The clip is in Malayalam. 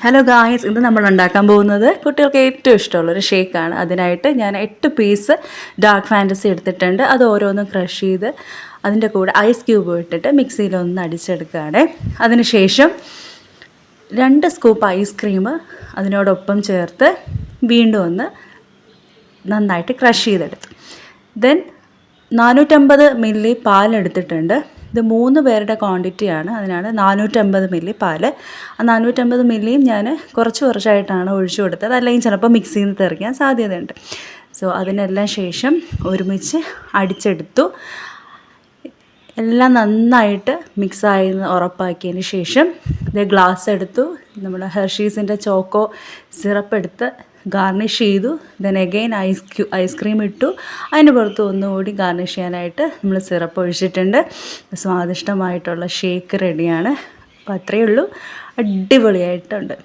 ഹലോ ഗായ്സ്, ഇന്ന് നമ്മൾ ഉണ്ടാക്കാൻ പോകുന്നത് കുട്ടികൾക്ക് ഏറ്റവും ഇഷ്ടമുള്ളൊരു ഷേക്കാണ്. അതിനായിട്ട് ഞാൻ 8 പീസ് ഡാർക്ക് ഫാൻറ്റസി എടുത്തിട്ടുണ്ട്. അത് ഓരോന്നും ക്രഷ് ചെയ്ത് അതിൻ്റെ കൂടെ ഐസ് ക്യൂബ് ഇട്ടിട്ട് മിക്സിയിലൊന്ന് അടിച്ചെടുക്കുകയാണ്. അതിനുശേഷം 2 സ്കൂപ്പ് ഐസ്ക്രീം അതിനോടൊപ്പം ചേർത്ത് വീണ്ടും ഒന്ന് നന്നായിട്ട് ക്രഷ് ചെയ്തെടുത്തു. ദെൻ 450 മില്ലി പാലെടുത്തിട്ടുണ്ട്. ഇത് 3 പേരുടെ ക്വാണ്ടിറ്റിയാണ്, അതിനാണ് 450 മില്ലി പാല്. ആ 450 മില്ലിയും ഞാൻ കുറച്ചായിട്ടാണ് ഒഴിച്ചു കൊടുത്തത്, അല്ലെങ്കിൽ ചിലപ്പോൾ മിക്സിയിൽ നിന്ന് തെറിക്കാൻ സാധ്യതയുണ്ട്. സോ അതിനെല്ലാം ശേഷം ഒരുമിച്ച് അടിച്ചെടുത്തു. എല്ലാം നന്നായിട്ട് മിക്സായി ഉറപ്പാക്കിയതിന് ശേഷം ഇത് ഗ്ലാസ് എടുത്തു. നമ്മുടെ ഹെർഷീസിൻ്റെ ചോക്കോ സിറപ്പ് എടുത്ത് ഗാർണിഷ് ചെയ്തു. ദെൻ അഗെയിൻ ഐസ്ക്രീം ഇട്ടു. അതിന് പുറത്ത് ഒന്നുകൂടി ഗാർണിഷ് ചെയ്യാനായിട്ട് നമ്മൾ സിറപ്പ് ഒഴിച്ചിട്ടുണ്ട്. സ്വാദിഷ്ടമായിട്ടുള്ള ഷേക്ക് റെഡിയാണ്. അപ്പോൾ അത്രയേ ഉള്ളൂ, അടിപൊളിയായിട്ടുണ്ട്.